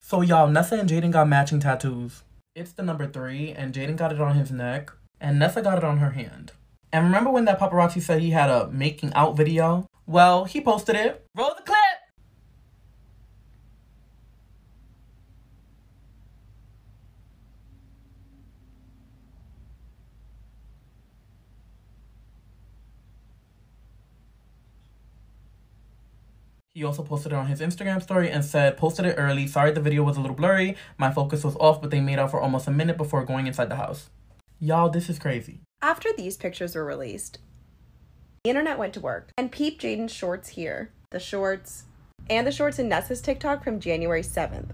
So y'all, Nessa and Jaden got matching tattoos. It's the number 3, and Jaden got it on his neck, and Nessa got it on her hand. And remember when that paparazzi said he had a making out video? Well, he posted it. Roll the clip! He also posted it on his Instagram story and said, posted it early. Sorry the video was a little blurry. My focus was off, but they made out for almost a minute before going inside the house. Y'all, this is crazy. After these pictures were released, the internet went to work and peeped Jaden's shorts here. The shorts in Nessa's TikTok from January 7th.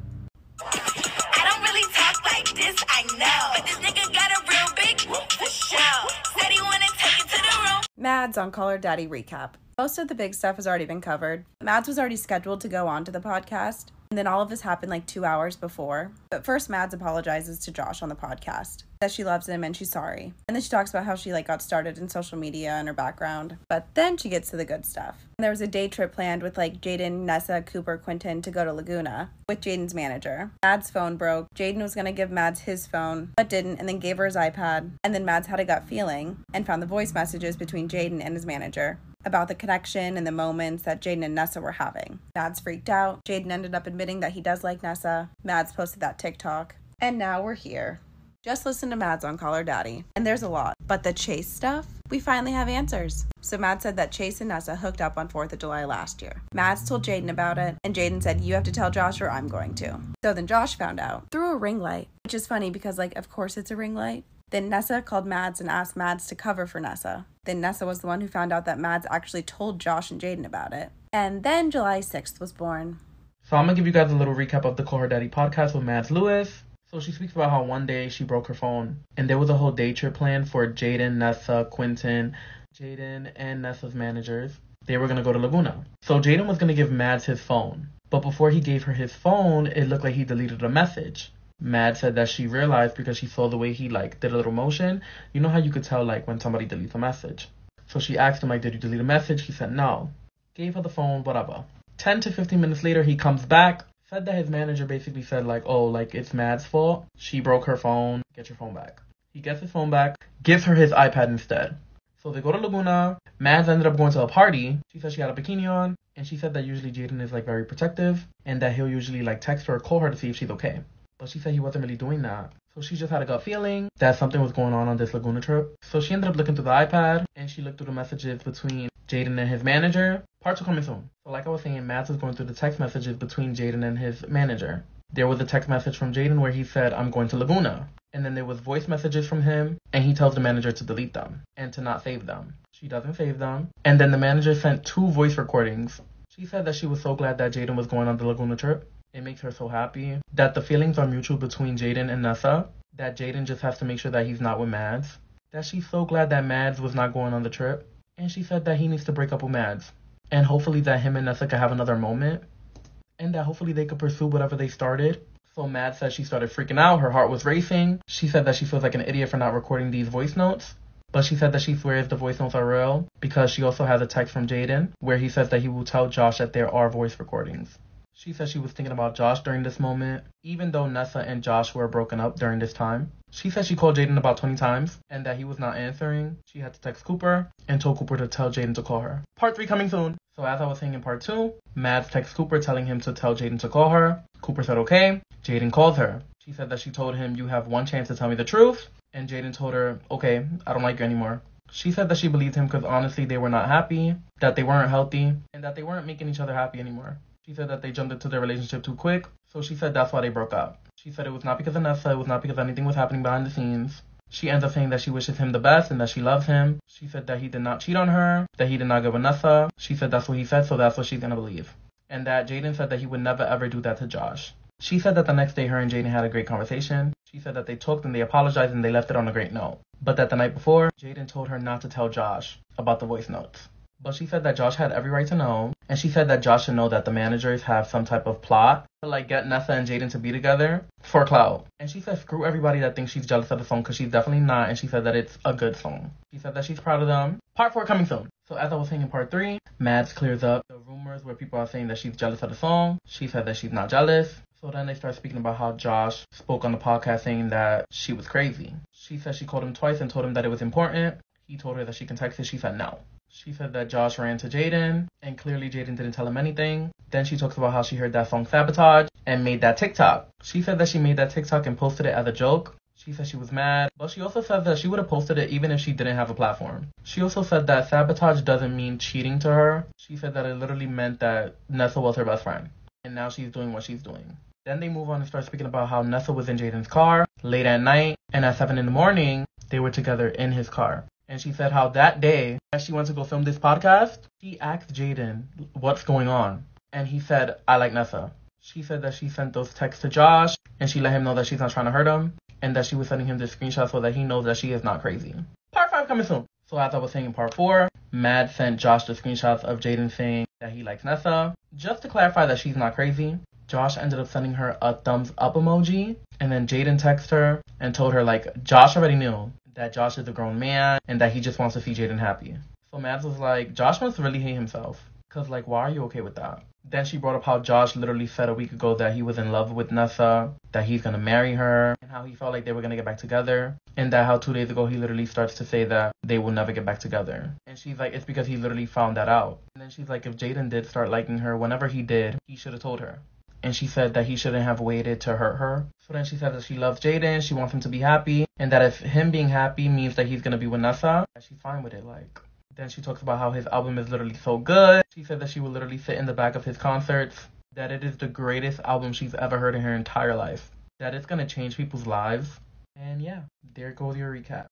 I don't really talk like this, I know. But this nigga got a real big for show. Said he wanna take it to the room. Mads on Call Her Daddy recap. Most of the big stuff has already been covered. Mads was already scheduled to go on to the podcast, and then all of this happened like 2 hours before. But first, Mads apologizes to Josh on the podcast, that she loves him and she's sorry. And then she talks about how she got started in social media and her background. But then she gets to the good stuff. And there was a day trip planned with Jaden, Nessa, Cooper, Quentin to go to Laguna with Jaden's manager. Mads' phone broke. Jaden was going to give Mads his phone, but didn't, and then gave her his iPad. And then Mads had a gut feeling and found the voice messages between Jaden and his manager about the connection and the moments that Jaden and Nessa were having. Mads freaked out. Jaden ended up admitting that he does like Nessa. Mads posted that TikTok. And now we're here. Just listen to Mads on Call Her Daddy. And there's a lot. But the Chase stuff, we finally have answers. So Mads said that Chase and Nessa hooked up on 4th of July last year. Mads told Jaden about it, and Jaden said, you have to tell Josh or I'm going to. So then Josh found out through a ring light, which is funny because of course it's a ring light. Then Nessa called Mads and asked Mads to cover for Nessa. Then Nessa was the one who found out that Mads actually told Josh and Jaden about it. And then July 6th was born. So I'm going to give you guys a little recap of the Call Her Daddy podcast with Mads Lewis. So she speaks about how one day she broke her phone. And there was a whole day trip planned for Jaden, Nessa, Quentin, Jaden, and Nessa's managers. They were going to go to Laguna. So Jaden was going to give Mads his phone. But before he gave her his phone, it looked like he deleted a message. Mads said that she realized because she saw the way he did a little motion. You know how you could tell when somebody deletes a message. So she asked him did you delete a message? He said no. Gave her the phone, whatever. 10 to 15 minutes later, he comes back. Said that his manager basically said it's Mads' fault. She broke her phone. Get your phone back. He gets his phone back. Gives her his iPad instead. So they go to Laguna. Mads ended up going to a party. She said she had a bikini on. And she said that usually Jaden is very protective. And that he'll usually text her or call her to see if she's okay. But she said he wasn't really doing that. So she just had a gut feeling that something was going on this Laguna trip. So she ended up looking through the iPad, and she looked through the messages between Jaden and his manager. Parts are coming soon. So like I was saying, Mads was going through the text messages between Jaden and his manager. There was a text message from Jaden where he said, I'm going to Laguna. And then there was voice messages from him, and he tells the manager to delete them and to not save them. She doesn't save them. And then the manager sent 2 voice recordings. She said that she was so glad that Jaden was going on the Laguna trip. It makes her so happy that the feelings are mutual between Jaden and Nessa, that Jaden just has to make sure that he's not with Mads, that she's so glad that Mads was not going on the trip, and she said that he needs to break up with Mads, and hopefully that him and Nessa could have another moment, and that hopefully they could pursue whatever they started. So Mads said she started freaking out, her heart was racing. She said that she feels like an idiot for not recording these voice notes, but she said that she swears the voice notes are real, because she also has a text from Jaden, where he says that he will tell Josh that there are voice recordings. She said she was thinking about Josh during this moment, even though Nessa and Josh were broken up during this time. She said she called Jaden about 20 times, and that he was not answering. She had to text Cooper, and told Cooper to tell Jaden to call her. Part 3 coming soon. So as I was saying in part 2, Mads texts Cooper telling him to tell Jaden to call her. Cooper said okay. Jaden calls her. She said that she told him, you have one chance to tell me the truth. And Jaden told her, okay, I don't like you anymore. She said that she believed him because honestly they were not happy, that they weren't healthy, and that they weren't making each other happy anymore. She said that they jumped into their relationship too quick, so she said that's why they broke up. She said it was not because of Nessa, it was not because anything was happening behind the scenes. She ends up saying that she wishes him the best and that she loves him. She said that he did not cheat on her, that he did not get with Nessa. She said that's what he said, so that's what she's gonna believe. And that Jaden said that he would never ever do that to Josh. She said that the next day her and Jaden had a great conversation. She said that they talked and they apologized and they left it on a great note. But that the night before, Jaden told her not to tell Josh about the voice notes. But she said that Josh had every right to know, and she said that Josh should know that the managers have some type of plot to get Nessa and Jaden to be together for clout. And she said screw everybody that thinks she's jealous of the song because she's definitely not, and she said that it's a good song. She said that she's proud of them. Part 4 coming soon. So as I was saying in part 3, Mads clears up the rumors where people are saying that she's jealous of the song. She said that she's not jealous. So then they start speaking about how Josh spoke on the podcast saying that she was crazy. She said she called him twice and told him that it was important. He told her that she can text it. She said no. She said that Josh ran to Jaden, and clearly Jaden didn't tell him anything. Then she talks about how she heard that song Sabotage and made that TikTok. She said that she made that TikTok and posted it as a joke. She said she was mad, but she also said that she would have posted it even if she didn't have a platform. She also said that sabotage doesn't mean cheating to her. She said that it literally meant that Nessa was her best friend, and now she's doing what she's doing. Then they move on and start speaking about how Nessa was in Jaden's car late at night, and at 7 in the morning, they were together in his car. And she said how that day, as she went to go film this podcast, she asked Jaden what's going on. And he said, I like Nessa. She said that she sent those texts to Josh, and she let him know that she's not trying to hurt him, and that she was sending him the screenshot so that he knows that she is not crazy. Part 5 coming soon. So as I was saying in part 4, Mads sent Josh the screenshots of Jaden saying that he likes Nessa. Just to clarify that she's not crazy, Josh ended up sending her a thumbs up emoji, and then Jaden texted her and told her, like, Josh already knew that Josh is a grown man and that he just wants to see Jaden happy. So Mads was like, Josh must really hate himself, because, like, why are you okay with that? Then she brought up how Josh literally said a week ago that he was in love with Nessa, that he's going to marry her, and how he felt like they were going to get back together, and that how 2 days ago he literally starts to say that they will never get back together. And she's like, it's because he literally found that out. And then she's like, if Jaden did start liking her, whenever he did, he should have told her. And she said that he shouldn't have waited to hurt her. So then she said that she loves Jaden, she wants him to be happy, and that if him being happy means that he's going to be with Nessa, she's fine with it, like. Then she talks about how his album is literally so good. She said that she would literally sit in the back of his concerts, that it is the greatest album she's ever heard in her entire life, that it's going to change people's lives. And yeah, there goes your recap.